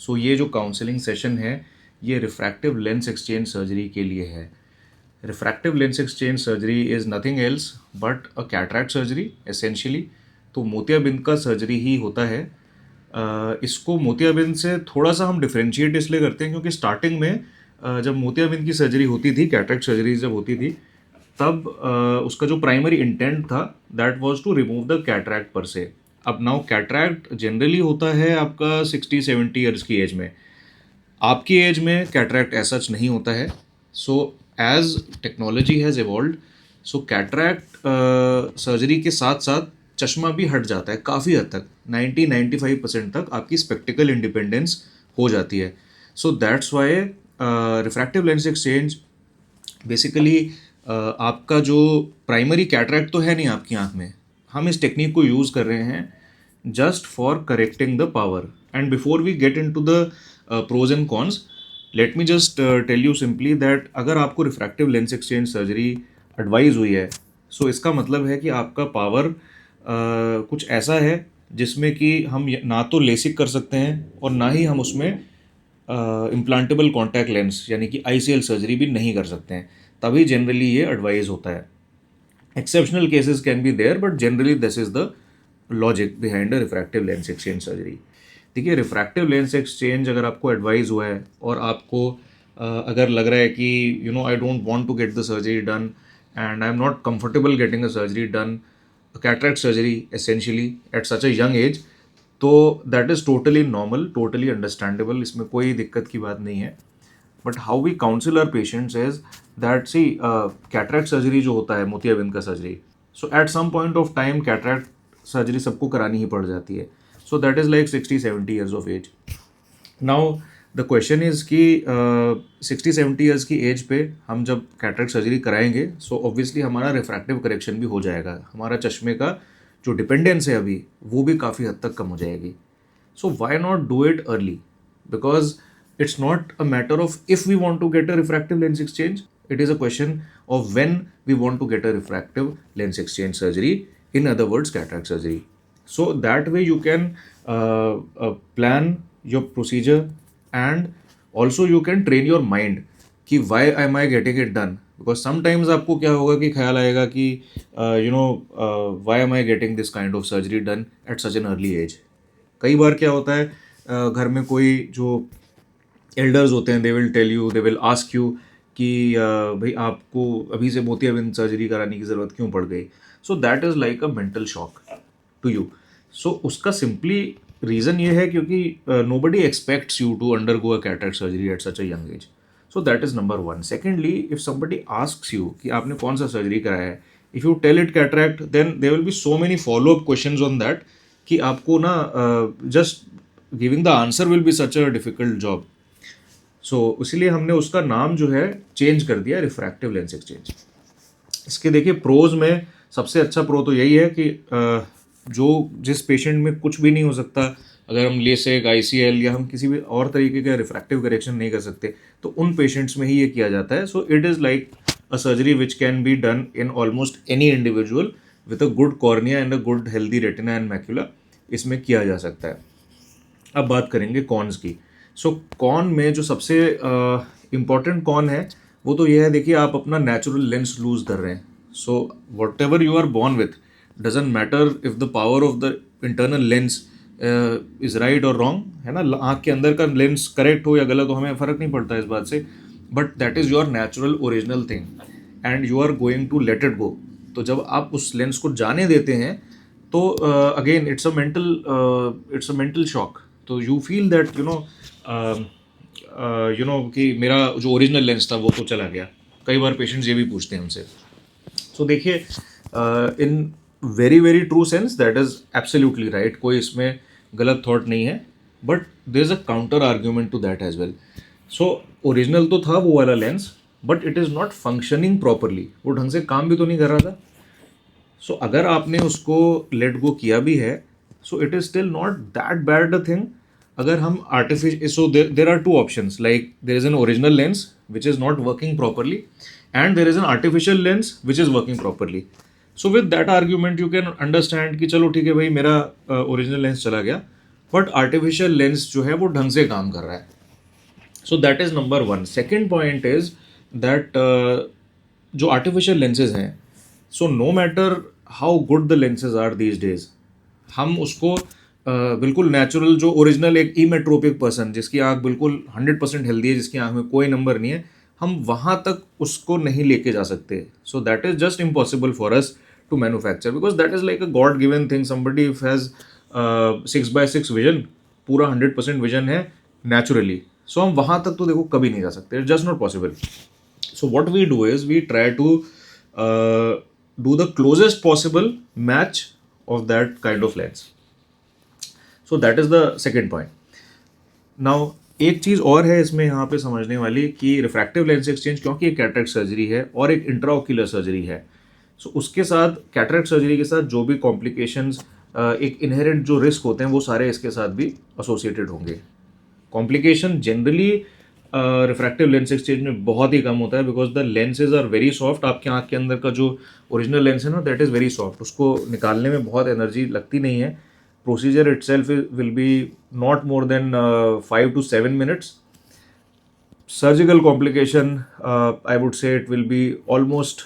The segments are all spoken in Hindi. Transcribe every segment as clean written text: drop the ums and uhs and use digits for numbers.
सो ये जो काउंसलिंग सेशन है ये रिफ्रैक्टिव लेंस एक्सचेंज सर्जरी के लिए है। Refractive lens exchange surgery is nothing else but a cataract surgery essentially. तो मोतियाबिंद का सर्जरी ही होता है। इसको मोतियाबिंद से थोड़ा सा हम डिफ्रेंशिएट इसलिए करते हैं क्योंकि स्टार्टिंग में जब मोतियाबिंद की सर्जरी होती थी, कैटरैक्ट सर्जरी जब होती थी, तब उसका जो प्राइमरी इंटेंट था that was to remove the cataract पर से। अब नाउ कैटरैक्ट जनरली होता है आपका 60-70 ईयर्स की एज में। आपकी एज में कैटरैक्ट ऐसा सच नहीं होता है। So as technology has evolved, so cataract surgery के साथ साथ चश्मा भी हट जाता है काफ़ी हद तक, 90-95% तक आपकी स्पेक्टिकल इंडिपेंडेंस हो जाती है। So that's why refractive lens exchange basically आपका जो प्राइमरी कैटरैक्ट तो है नहीं आपकी आंख में, हम इस टेक्निक को यूज़ कर रहे हैं just for correcting the power. And before we get into the pros and cons, let me just tell you simply that अगर आपको refractive lens exchange surgery advise हुई है, सो इसका मतलब है कि आपका पावर कुछ ऐसा है जिसमें कि हम ना तो लेसिक कर सकते हैं और ना ही हम उसमें इम्प्लांटेबल कॉन्टैक्ट लेंस यानी कि ICL सर्जरी भी नहीं कर सकते हैं। तभी जनरली ये एडवाइज होता है। Exceptional cases can be there but generally this is the logic behind a refractive lens exchange surgery. देखिए, रिफ्रैक्टिव लेंस एक्सचेंज अगर आपको एडवाइस हुआ है और आपको अगर लग रहा है कि I don't want to get the surgery done and I am not comfortable getting a surgery done, cataract surgery essentially at such a young age, तो that is totally normal, totally understandable, इसमें कोई दिक्कत की बात नहीं है। But how we counsel our patients is that see cataract surgery जो होता है मोतियाबिंद का surgery, so at some point of time cataract surgery सबको करानी ही पड़ जाती है। So that is like 60-70 years of age. Now the question is कि 60-70 ईयर्स की एज पे हम जब कैटरैक्ट सर्जरी कराएंगे सो ऑब्वियसली हमारा रिफ्रैक्टिव करेक्शन भी हो जाएगा, हमारा चश्मे का जो डिपेंडेंस है अभी वो भी काफ़ी हद तक कम हो जाएगी। So why not do it early? Because it's not a matter of if we want to get a refractive lens exchange, it is a question of when we want to get a refractive lens exchange surgery, in other words, cataract surgery. So that way you can plan your procedure and also you can train your mind कि why am I getting it done? Because sometimes आपको क्या होगा कि ख्याल आएगा कि why am I getting this kind of surgery done at such an early age? कई बार क्या होता है घर में कोई जो एल्डर्स होते हैं they will tell you, they will ask you कि भाई आपको अभी से मोतियाबिंद सर्जरी कराने की ज़रूरत क्यों पड़ गई। So that is like a mental shock to you. So उसका सिंपली रीज़न ये है क्योंकि nobody expects you to undergo a cataract surgery at such a young age. So that is number one. Secondly, if somebody asks you कि आपने कौन सा सर्जरी कराया है, if you tell it cataract then there will be so many follow up questions on that कि आपको ना just giving the answer will be such a difficult job. So इसीलिए हमने उसका नाम जो है चेंज कर दिया रिफ्रैक्टिव लेंस एक्सचेंज। इसके देखिए प्रोज में सबसे अच्छा प्रो तो यही है कि जो जिस पेशेंट में कुछ भी नहीं हो सकता, अगर हम लेसेक, ICL या हम किसी भी और तरीके का रिफ्रैक्टिव करेक्शन नहीं कर सकते तो उन पेशेंट्स में ही ये किया जाता है। So it is like a surgery which can be done in almost any individual with a good cornea and a good healthy retina and macula, इसमें किया जा सकता है। अब बात करेंगे कॉन्स की। सो कॉन में जो सबसे इम्पॉर्टेंट कॉन है वो तो ये है, देखिए आप अपना नेचुरल लेंस लूज कर रहे हैं। So whatever you are born with doesn't matter if the power of the internal lens is right और रॉन्ग, है ना। आँख के अंदर का लेंस करेक्ट हो या गलत हो हमें फ़र्क नहीं पड़ता इस बात से, but that is your natural original thing and you are going to let it go. तो जब आप उस लेंस को जाने देते हैं तो again it's a mental shock. तो यू फील दैट कि मेरा जो ओरिजिनल लेंस था वो तो चला गया। कई बार पेशेंट्स ये भी पूछते हैं हमसे। सो देखिए, in very very true sense that is absolutely right, कोई इसमें गलत थॉट नहीं है, but there is a counter argument to that as well. So original तो था वो वाला lens, but it is not functioning properly, वो ढंग से काम भी तो नहीं कर रहा था। सो अगर आपने उसको लेट गो किया भी है so it is still not that bad a thing. अगर हम artificial, so there are two options, like there is an original lens which is not working properly and there is an artificial lens which is working properly. So with that argument you can understand कि चलो ठीक है भाई, मेरा ओरिजिनल लेंस चला गया बट आर्टिफिशियल लेंस जो है वो ढंग से काम कर रहा है. So that is number one. Second point is that जो आर्टिफिशियल लेंसेज हैं, so no matter how good the lenses are these days, हम उसको बिल्कुल नेचुरल जो ओरिजिनल एक इमेट्रोपिक पर्सन जिसकी आंख बिल्कुल 100% हेल्दी है, जिसकी आंख में कोई नंबर नहीं है, हम वहाँ तक उसको नहीं लेके जा सकते. So that is just impossible for us to manufacture, because that is like a god given thing. Somebody if has 6x6 vision, पूरा 100% विजन है नेचुरली, सो हम वहाँ तक तो देखो कभी नहीं जा सकते. It's just not possible. So what we do is we try to do the closest possible match of that kind of lens. So that is the second point. Now एक चीज़ और है इसमें यहाँ पे समझने वाली कि रिफ्रैक्टिव लेंस एक्सचेंज क्योंकि एक कैटरेक्ट सर्जरी है और एक इंट्राओक्यूलर सर्जरी है, सो उसके साथ कैटरेक्ट सर्जरी के साथ जो भी कॉम्प्लिकेशंस, एक इनहेरेंट जो रिस्क होते हैं वो सारे इसके साथ भी एसोसिएटेड होंगे. Complication generally refractive lens exchange में बहुत ही कम होता है, because the lenses are very soft. आपके आँख के अंदर का जो ओरिजिनल लेंस है ना, दैट इज़ वेरी सॉफ्ट. उसको निकालने में बहुत एनर्जी लगती नहीं है. Procedure it self will be not more than 5 to 7 minutes. Surgical complication I would say it will be almost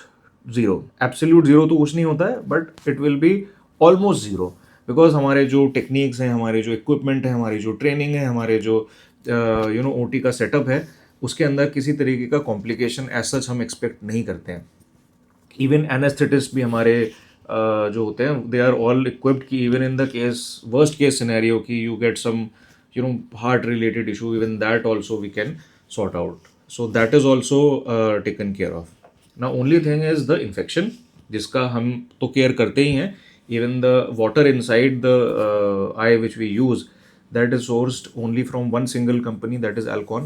zero. Absolute zero तो कुछ नहीं होता है, but it will be almost zero, because हमारे जो टेक्निक्स हैं, हमारे जो इक्विपमेंट है, हमारी जो ट्रेनिंग है, हमारे जो ओटी का सेटअप है, उसके अंदर किसी तरीके का कॉम्प्लिकेशन एज सच हम एक्सपेक्ट नहीं करते हैं. इवन एनेस्थेटिस्ट भी हमारे जो होते हैं, दे आर ऑल इक्विप्ड कि even in the case worst case scenario कि you get some heart related issue, even that also we can sort out. So that is also taken care of. Now only thing is the infection, जिसका हम तो केयर करते ही हैं. Even the water inside the eye which we use, that is sourced only from one single company, that is Alcon.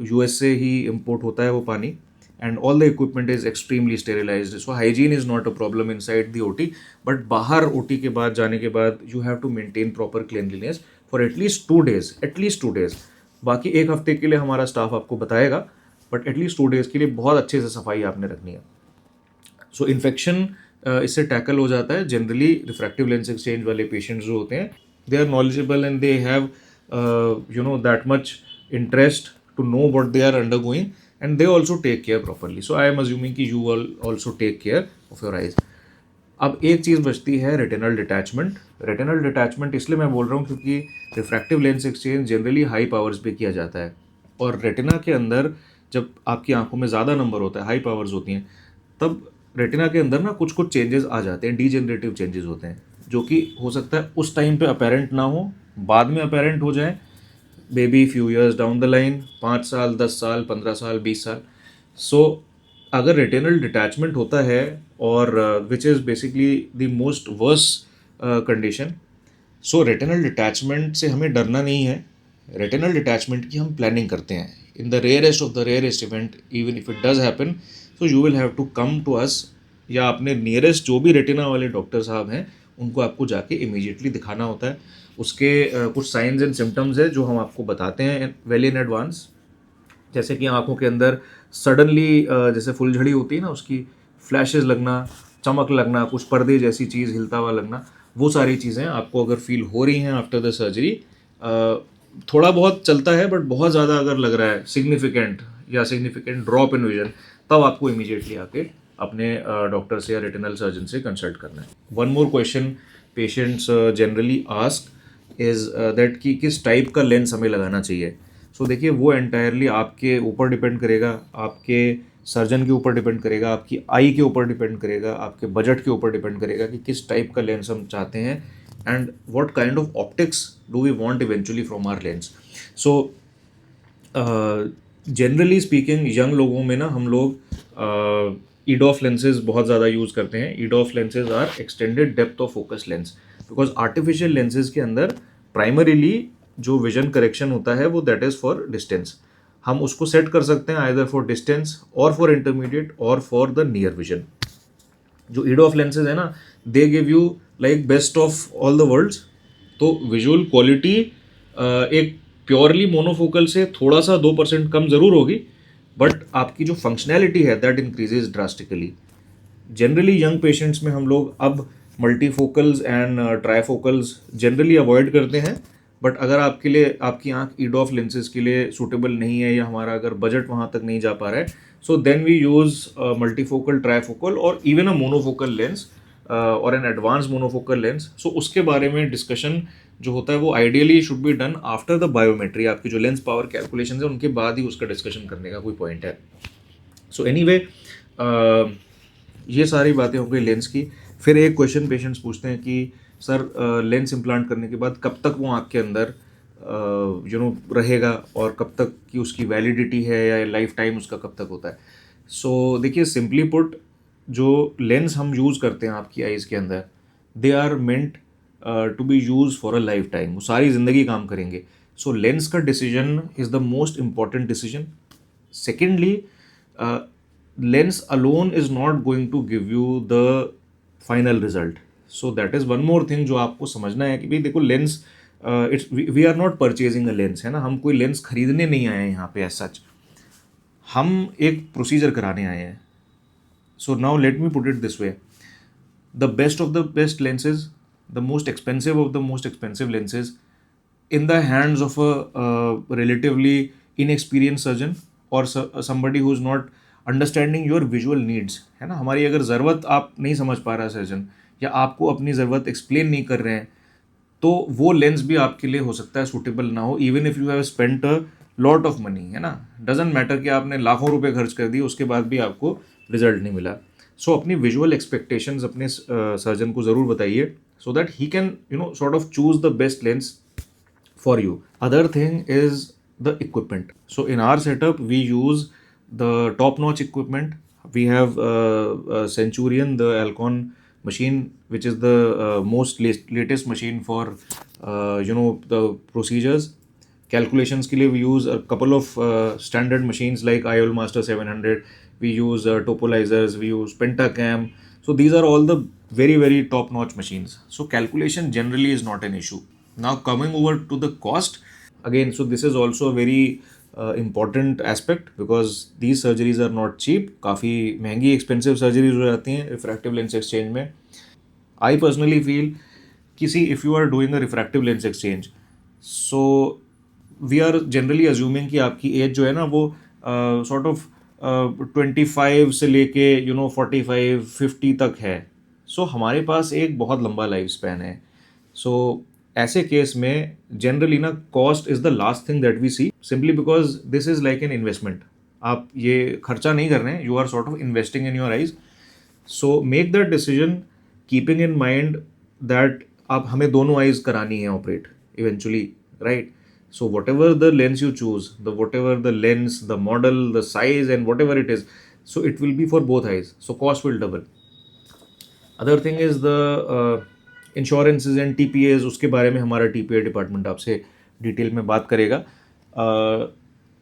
US से ही import होता है वो पानी, and all the equipment is extremely sterilized. So hygiene is not a problem inside the OT, but बाहर OT के बाद जाने के बाद you have to maintain proper cleanliness for at least 2 days, at least 2 days. बाकी एक हफ्ते के लिए हमारा स्टाफ आपको बताएगा, बट एटलीस्ट 2 days के लिए बहुत अच्छे से सफाई आपने रखनी है. सो इन्फेक्शन इससे टैकल हो जाता है. जनरली रिफ्रैक्टिव लेंस एक्सचेंज वाले पेशेंट्स जो होते हैं, they are knowledgeable and they have that much interest to know what they are undergoing, and they also take care properly. So I am assuming कि you will also take care of your eyes. अब एक चीज़ बचती है रेटिनल डिटैचमेंट. रेटिनल डिटैचमेंट इसलिए मैं बोल रहा हूँ क्योंकि refractive lens exchange generally high powers पे किया जाता है, और रेटिना के अंदर जब आपकी आंखों में ज़्यादा नंबर होता है, हाई पावर्स होती हैं, तब रेटिना के अंदर ना कुछ कुछ चेंजेस आ जाते हैं, डीजेनरेटिव चेंजेस होते हैं, जो कि हो सकता है उस टाइम पे अपेरेंट ना हो, बाद में अपेरेंट हो जाए, baby few years down the line, 5 साल 10 साल 15 साल 20 साल. सो अगर रेटिनल डिटैचमेंट होता है, और which is basically the most worse condition, so retinal detachment से हमें डरना नहीं है. रेटिनल डिटैचमेंट की हम प्लानिंग करते हैं. In the rarest of the rarest event, even if it does happen, so you will have to come to us, या अपने नियरेस्ट जो भी रेटिना वाले डॉक्टर साहब हैं उनको आपको जाके इमीडिएटली दिखाना होता है. उसके कुछ साइंस एंड सिम्टम्स है जो हम आपको बताते हैं वेल इन एडवांस, जैसे कि आंखों के अंदर सडनली जैसे फुलझड़ी होती है ना, उसकी फ्लैशेस लगना, चमक लगना, कुछ पर्दे जैसी चीज़ हिलता हुआ लगना, वो सारी चीज़ें आपको अगर फील हो रही हैं आफ्टर द सर्जरी, थोड़ा बहुत चलता है बट बहुत ज़्यादा अगर लग रहा है सिग्निफिकेंट ड्रॉप इन विजन, तब आपको इमीडिएटली आके अपने डॉक्टर से या रेटिनल सर्जन से कंसल्ट करना है. One more question patients generally ask is that कि किस टाइप का लेंस हमें लगाना चाहिए. सो देखिए, वो एंटायरली आपके ऊपर डिपेंड करेगा, आपके सर्जन के ऊपर डिपेंड करेगा, आपकी आई के ऊपर डिपेंड करेगा, आपके बजट के ऊपर डिपेंड करेगा कि किस टाइप का लेंस हम चाहते हैं, and what kind of optics do we want eventually from our lens. So generally speaking young लोगों में ना हम लोग EDOF lenses बहुत ज़्यादा यूज़ करते हैं. EDOF lenses are extended depth of focus lens, because artificial lenses के अंदर प्राइमरीली जो विजन करेक्शन होता है वो दैट इज़ फॉर डिस्टेंस. हम उसको सेट कर सकते हैं आइदर फॉर डिस्टेंस और फॉर इंटरमीडिएट और फॉर द नियर विजन. जो EDOF lenses है ना, they give you like best of all the worlds. तो विजुअल क्वालिटी एक प्योरली मोनोफोकल से थोड़ा सा 2% कम ज़रूर होगी, बट आपकी जो फंक्शनैलिटी है that increases drastically. Generally young patients में हम लोग अब मल्टीफोकल्स एंड ट्राईफोकल्स जनरली अवॉइड करते हैं, बट अगर आपके लिए आपकी आंख ईडॉफ लेंसेज के लिए सूटेबल नहीं है या हमारा अगर बजट वहाँ तक नहीं जा पा रहा है, so then we use multifocal, trifocal और इवन अ मोनोफोकल लेंस और an advance monofocal lens. So उसके बारे में डिस्कशन जो होता है वो ideally should be done after the biometry. आपकी जो लेंस पावर कैलकुलेशन है उनके बाद ही उसका डिस्कशन करने का कोई पॉइंट है। सो एनीवे, ये सारी बातें हो गई लेंस की। फिर एक क्वेश्चन पेशेंट्स पूछते हैं कि सर लेंस इम्प्लांट करने के बाद कब तक वो आँख के अंदर रहेगा और कब तक की उसकी वैलिडिटी है या लाइफ टाइम उसका कब तक होता है। सो देखिए, सिंपली पुट, जो लेंस हम यूज़ करते हैं आपकी आइज़ के अंदर, they are meant to be use for a lifetime, वो सारी ज़िंदगी काम करेंगे। सो लेंस का decision is the most important decision. Secondly, lens alone is not going to give you the final result. So that is one more thing जो आपको समझना है कि भाई देखो, lens it's we are not purchasing a lens, है ना, हम कोई लेंस खरीदने नहीं आए हैं यहाँ पे एज सच, हम एक प्रोसीजर कराने आए हैं। So now let me put it this way, the best of the best lenses, the most expensive of the most expensive lenses, in the hands of a relatively inexperienced surgeon or somebody who is not understanding your visual needs, है ना। हमारी अगर ज़रूरत आप नहीं समझ पा रहा सर्जन, या आपको अपनी ज़रूरत एक्सप्लेन नहीं कर रहे हैं, तो वो लेंस भी आपके लिए हो सकता है सूटेबल ना हो, even if you have spent a lot of money, है ना। डजेंट मैटर कि आपने लाखों रुपए खर्च कर दिए, उसके बाद भी आपको रिजल्ट नहीं मिला। सो अपनी विजुअल एक्सपेक्टेशंस अपने सर्जन को ज़रूर बताइए, so that he can sort of choose the best lens for you. Other thing is the equipment. So in our setup, we use the top-notch equipment. We have Centurion, the Alcon machine, which is the most latest machine for the procedures. Calculations के लिए we use a couple of standard machines like IOL Master 700. We use topolizers. We use Pentacam. So these are all the very very top-notch machines. So calculation generally is not an issue. Now coming over to the cost, again, so this is also a very important aspect because these surgeries are not cheap. काफ़ी महंगी एक्सपेंसिव सर्जरीज हो जाती हैं रिफ्रैक्टिव लेंस एक्सचेंज में। आई पर्सनली फील कि see, if you are doing a refractive lens exchange, so we are generally assuming कि आपकी एज जो है ना वो सॉर्ट ऑफ 25 से लेके 45-50 तक है। सो हमारे पास एक बहुत लंबा लाइफ स्पैन है। सो ऐसे केस में जनरली ना cost is the last thing that we see, simply because this is like an investment. आप ये खर्चा नहीं कर रहे हैं, you are sort of investing in your eyes. So make that decision keeping in mind that आप हमें दोनों आइज करानी है operate eventually, right. So whatever the lens you choose, the whatever the lens, the model, the size and what ever it is, so it will be for both eyes, so cost will double. Other thing is the insurances and TPAs, उसके बारे में हमारा टीपीए डिपार्टमेंट आपसे डिटेल में बात करेगा।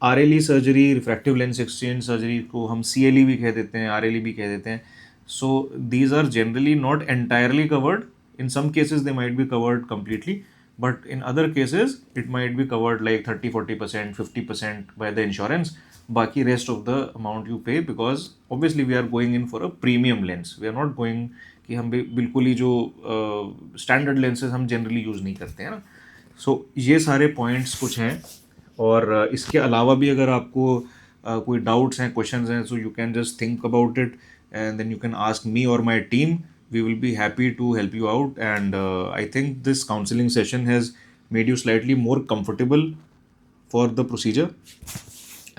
RLE surgery, refractive lens exchange surgery को हम सीएलई भी कह देते हैं, आरएलई भी कह देते हैं। So these are generally not entirely covered, in some cases they might be covered completely, but in other cases it might be covered like 30-40%, 50% by the insurance. बाकी rest of the amount you pay, because obviously we are going in for a premium lens. We are not going कि हम बिल्कुल ही जो स्टैंडर्ड लेंसेज हम जनरली यूज़ नहीं करते हैं ना। सो ये सारे पॉइंट्स कुछ हैं, और इसके अलावा भी अगर आपको कोई डाउट्स हैं, क्वेश्चंस हैं, so you can just think about it and then you can ask me और my team. We will be happy to help you out, and I think this counseling session has made you slightly more comfortable for the procedure,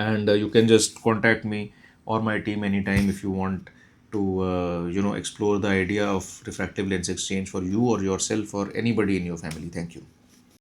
and you can just contact me or my team anytime if you want to explore the idea of refractive lens exchange for you or yourself or anybody in your family. Thank you.